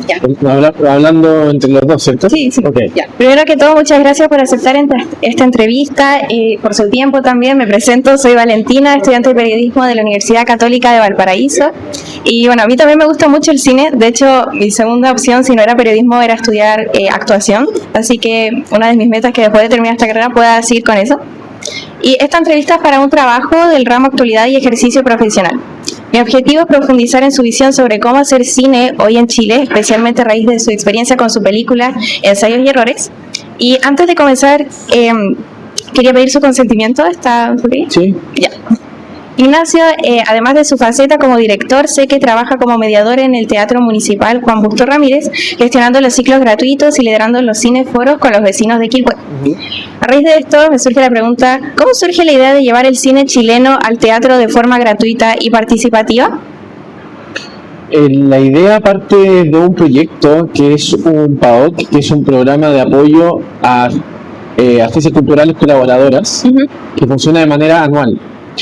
Ya. Hablando entre los dos, ¿cierto? Sí, sí. Okay. Ya. Primero que todo, muchas gracias por aceptar esta entrevista, por su tiempo también. Me presento, soy Valentina, estudiante de periodismo de la Universidad Católica de Valparaíso. Y bueno, a mí también me gusta mucho el cine. De hecho, mi segunda opción, si no era periodismo, era estudiar actuación. Así que una de mis metas es que después de terminar esta carrera pueda seguir con eso. Y esta entrevista es para un trabajo del ramo actualidad y ejercicio profesional. Mi objetivo es profundizar en su visión sobre cómo hacer cine hoy en Chile, especialmente a raíz de su experiencia con su película Ensayos y Errores. Y antes de comenzar, quería pedir su consentimiento. ¿Está bien? Sí. Ya. Ignacio, además de su faceta como director, sé que trabaja como mediador en el Teatro Municipal Juan Busto Ramírez, gestionando los ciclos gratuitos y liderando los cineforos con los vecinos de Quilpué. A raíz de esto me surge la pregunta, ¿cómo surge la idea de llevar el cine chileno al teatro de forma gratuita y participativa? La idea parte de un proyecto que es un PAOC, que es un programa de apoyo a agencias culturales colaboradoras, que funciona de manera anual.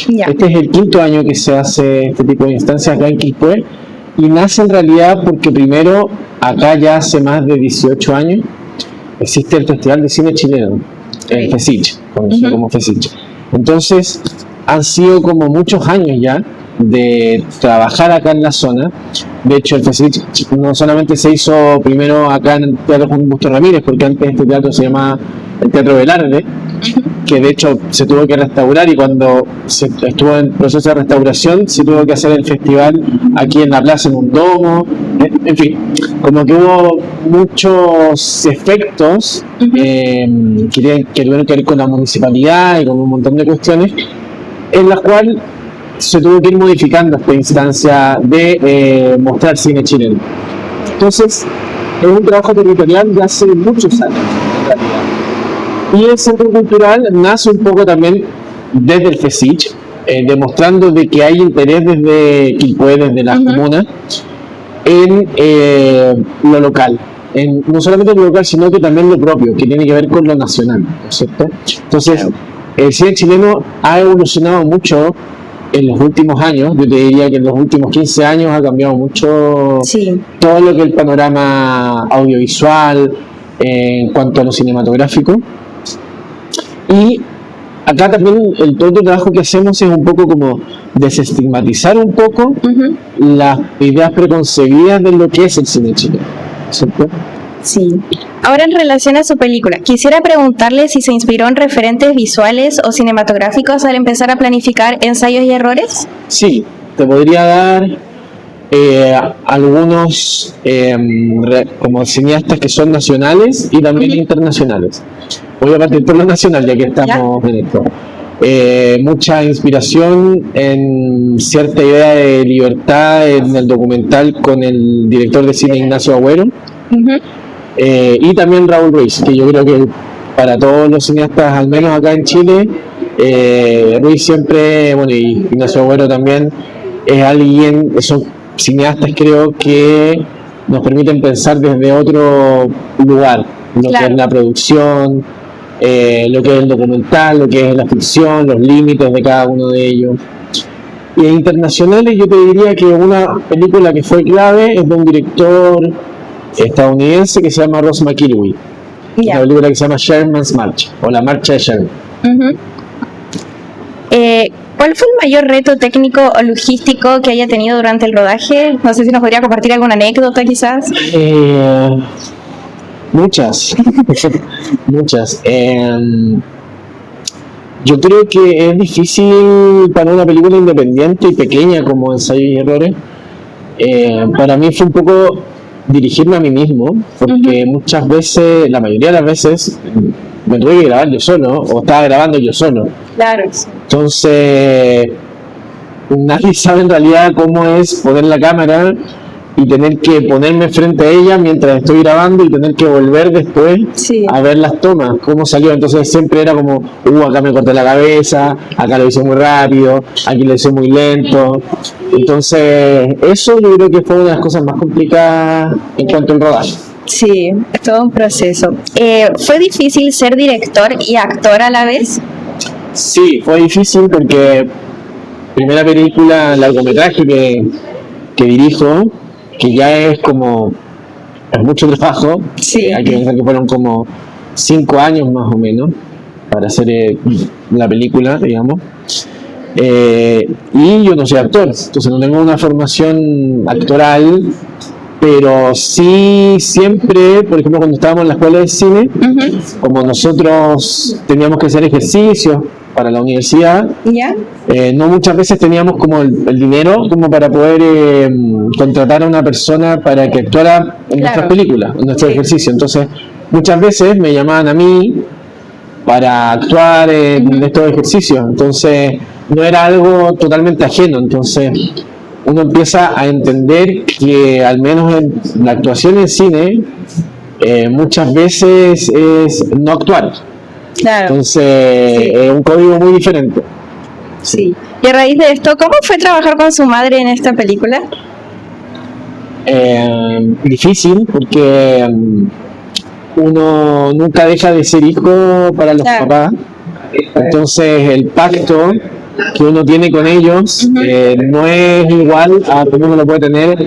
Ya. Este es el quinto año que se hace este tipo de instancias acá en Quilpué, y nace en realidad porque primero, acá ya hace más de 18 años, existe el Festival de Cine Chileno, el FECICH, conocido como FECICH. Entonces, han sido como muchos años ya de trabajar acá en la zona. De hecho, el FECICH no solamente se hizo primero acá en el Teatro Juan Busto Ramírez, porque antes este teatro se llamaba el Teatro Velarde, que de hecho se tuvo que restaurar, y cuando se estuvo en proceso de restauración se tuvo que hacer el festival aquí en la plaza, en un domo. En fin, como que hubo muchos efectos que tuvieron que ver con la municipalidad y con un montón de cuestiones, en las cuales se tuvo que ir modificando esta instancia de mostrar cine chileno. Entonces, es un trabajo territorial de hace muchos años, en realidad. Y el Centro Cultural nace un poco también desde el FECICH, demostrando de que hay interés desde Quilpué, desde las comunas, en lo local. No solamente lo local, sino que también lo propio, que tiene que ver con lo nacional, ¿no es cierto? Entonces, el cine chileno ha evolucionado mucho en los últimos años. Yo te diría que en los últimos 15 años ha cambiado mucho todo lo que es el panorama audiovisual, en cuanto a lo cinematográfico. Y acá también todo el trabajo que hacemos es un poco como desestigmatizar un poco las ideas preconcebidas de lo que es el cine chileno, ¿cierto? Sí. Ahora, en relación a su película, quisiera preguntarle si se inspiró en referentes visuales o cinematográficos al empezar a planificar Ensayos y Errores. Sí, te podría dar algunos como cineastas que son nacionales y también internacionales. Voy a partir por lo nacional, ya que estamos en esto. Mucha inspiración en cierta idea de libertad en el documental con el director de cine Ignacio Agüero, y también Raúl Ruiz, que yo creo que para todos los cineastas, al menos acá en Chile, Ruiz siempre, bueno, y Ignacio Agüero también, es alguien, son cineastas, creo, que nos permiten pensar desde otro lugar, lo que es la producción, lo que es el documental, lo que es la ficción, los límites de cada uno de ellos. Y internacionales, yo te diría que una película que fue clave es de un director estadounidense que se llama Ross McElwee. Una película que se llama Sherman's March, o La Marcha de Sherman. ¿Cuál fue el mayor reto técnico o logístico que haya tenido durante el rodaje? No sé si nos podría compartir alguna anécdota, quizás. Muchas. Muchas. Yo creo que es difícil para una película independiente y pequeña como Ensayos y Errores. Para mí fue un poco dirigirme a mí mismo, porque muchas veces, la mayoría de las veces, me tuve que grabar yo solo, o estaba grabando yo solo. Claro. Entonces, nadie sabe en realidad cómo es poner la cámara y tener que ponerme frente a ella mientras estoy grabando y tener que volver después a ver las tomas, cómo salió. Entonces siempre era como, acá me corté la cabeza, acá lo hice muy rápido, aquí lo hice muy lento. Entonces eso yo creo que fue una de las cosas más complicadas en cuanto al rodaje. Sí, es todo un proceso. ¿Fue difícil ser director y actor a la vez? Sí, fue difícil porque primera película, largometraje que dirijo, que ya es como, es mucho trabajo. Sí. Hay que pensar que fueron como 5 años más o menos para hacer la película, digamos. Y yo no soy actor, entonces no tengo una formación actoral, pero sí siempre, por ejemplo, cuando estábamos en la escuela de cine, como nosotros teníamos que hacer ejercicios para la universidad, no muchas veces teníamos como el dinero como para poder contratar a una persona para que actuara en nuestras películas, en nuestro ejercicio. Entonces muchas veces me llamaban a mí para actuar en estos ejercicios, entonces no era algo totalmente ajeno. Entonces uno empieza a entender que al menos en la actuación en cine muchas veces es no actuar. Claro. Entonces es un código muy diferente. Sí. Y a raíz de esto, ¿cómo fue trabajar con su madre en esta película? Difícil, porque uno nunca deja de ser hijo para los papás. Entonces el pacto que uno tiene con ellos no es igual a como uno lo puede tener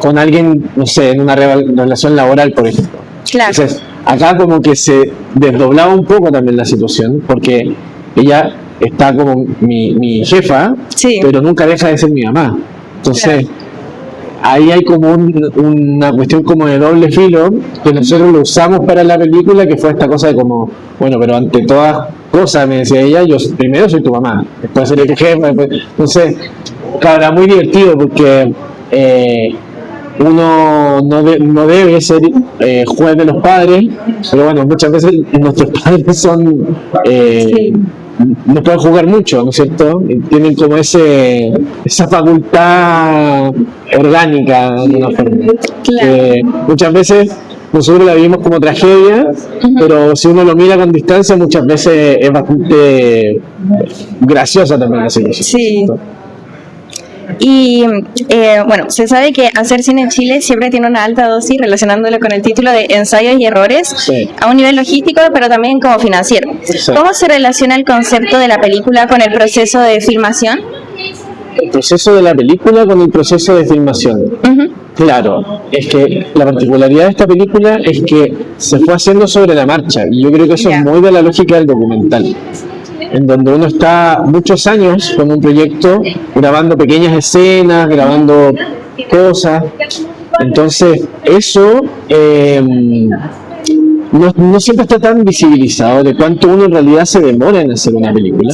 con alguien, no sé, en una relación laboral, por ejemplo. Claro. Entonces acá como que se desdoblaba un poco también la situación, porque ella está como mi jefa, pero nunca deja de ser mi mamá. Entonces ahí hay como una cuestión como de doble filo que nosotros lo usamos para la película, que fue esta cosa de como, bueno, pero ante todas cosas, me decía ella, yo primero soy tu mamá, después seré tu jefa, después. Entonces, claro, era muy divertido porque uno no debe ser juez de los padres, pero bueno, muchas veces nuestros padres son no pueden jugar mucho, ¿no es cierto? Tienen como esa facultad orgánica de una forma. Muchas veces nosotros la vivimos como tragedia, pero si uno lo mira con distancia, muchas veces es bastante graciosa también la situación. Sí. Y bueno, se sabe que hacer cine en Chile siempre tiene una alta dosis, relacionándolo con el título de ensayos y errores, a un nivel logístico, pero también como financiero. ¿Cómo se relaciona el concepto de la película con el proceso de filmación? El proceso de la película con el proceso de filmación. Claro, es que la particularidad de esta película es que se fue haciendo sobre la marcha, y yo creo que eso es muy de la lógica del documental, en donde uno está muchos años con un proyecto grabando pequeñas escenas, grabando cosas. Entonces eso no siempre está tan visibilizado de cuánto uno en realidad se demora en hacer una película.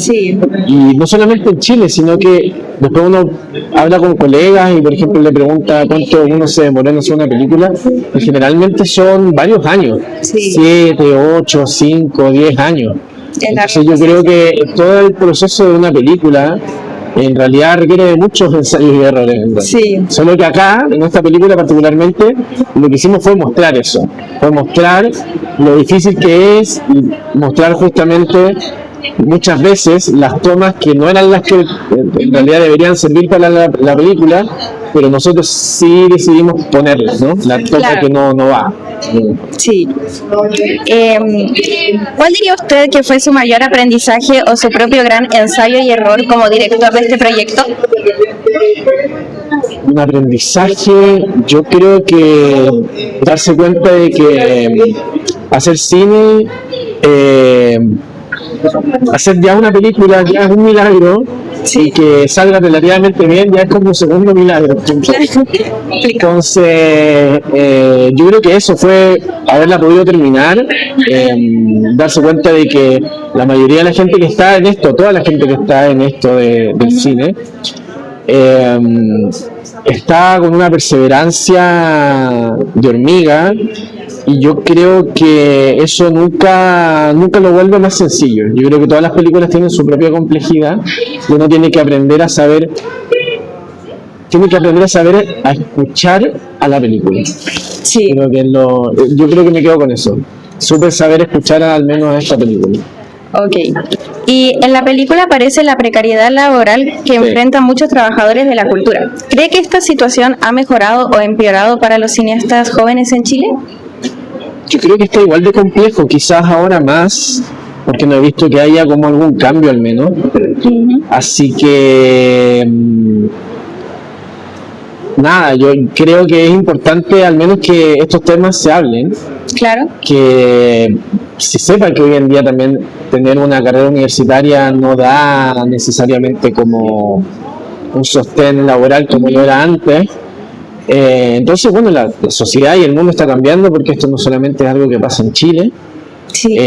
Y no solamente en Chile, sino que después uno habla con colegas y por ejemplo le pregunta cuánto uno se demora en hacer una película, y generalmente son varios años, 7, 8, 5, 10 años. Entonces yo creo que todo el proceso de una película en realidad requiere de muchos ensayos y errores. Solo que acá, en esta película particularmente, lo que hicimos fue mostrar eso, fue mostrar lo difícil que es y mostrar justamente muchas veces las tomas que no eran las que en realidad deberían servir para la película, pero nosotros sí decidimos ponerlas, ¿no? La toma que no va. Sí. ¿Cuál diría usted que fue su mayor aprendizaje o su propio gran ensayo y error como director de este proyecto? Un aprendizaje, yo creo que darse cuenta de que hacer cine, hacer ya una película ya es un milagro, y que salga relativamente bien ya es como un segundo milagro. Entonces yo creo que eso fue haberla podido terminar, darse cuenta de que la mayoría de la gente que está en esto, toda la gente que está en esto del cine, está con una perseverancia de hormiga, y yo creo que eso nunca lo vuelve más sencillo. Yo creo que todas las películas tienen su propia complejidad y uno tiene que aprender a saber a escuchar a la película. Creo que yo creo que me quedo con eso, súper saber escuchar al menos a esta película. Y en la película aparece la precariedad laboral que enfrentan muchos trabajadores de la cultura. ¿Cree que esta situación ha mejorado o empeorado para los cineastas jóvenes en Chile? Yo creo que está igual de complejo, quizás ahora más, porque no he visto que haya como algún cambio al menos. Así que nada, yo creo que es importante al menos que estos temas se hablen, Claro, que se sepa que hoy en día también tener una carrera universitaria no da necesariamente como un sostén laboral como lo era antes. Entonces, bueno, la sociedad y el mundo está cambiando porque esto no solamente es algo que pasa en Chile, sí.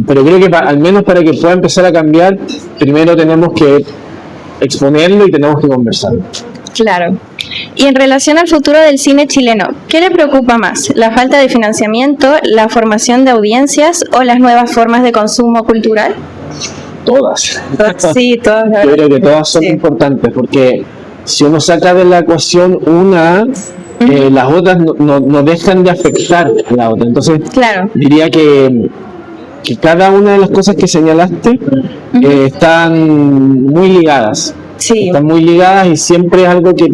pero creo que al menos para que pueda empezar a cambiar, primero tenemos que exponerlo y tenemos que conversarlo. Claro. Y en relación al futuro del cine chileno, ¿qué le preocupa más? ¿La falta de financiamiento, la formación de audiencias o las nuevas formas de consumo cultural? Todas. Sí, todas. Yo creo que todas son Sí. importantes porque si uno saca de la ecuación una, las otras no dejan de afectar a la otra. Entonces, Claro, diría que cada una de las cosas que señalaste están muy ligadas. sí, Están muy ligadas y siempre es algo que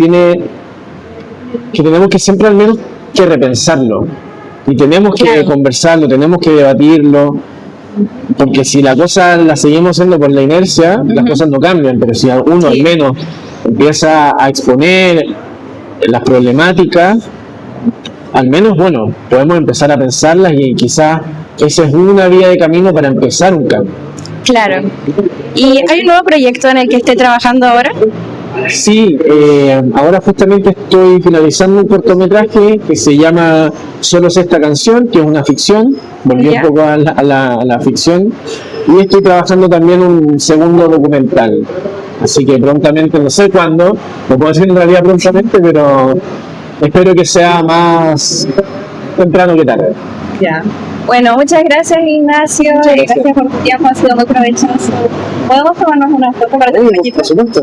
tenemos que siempre al menos que repensarlo. Y tenemos que Claro. conversarlo, tenemos que debatirlo. Porque si la cosa la seguimos haciendo por la inercia, las cosas no cambian, pero si uno al Sí. menos empieza a exponer las problemáticas, al menos, bueno, podemos empezar a pensarlas y quizás esa es una vía de camino para empezar un cambio. claro. ¿Y hay un nuevo proyecto en el que esté trabajando ahora? Sí, ahora justamente estoy finalizando un cortometraje que se llama Solo sé esta canción, que es una ficción, volví Ya. un poco a la ficción, y estoy trabajando también un segundo documental, así que prontamente, no sé cuándo, lo puedo decir en realidad prontamente, pero espero que sea más temprano que tarde. Ya. Bueno, muchas gracias Ignacio, Muchas gracias. gracias por tu tiempo, ha sido muy provechoso. ¿Podemos tomarnos una foto para tu proyecto? Por supuesto.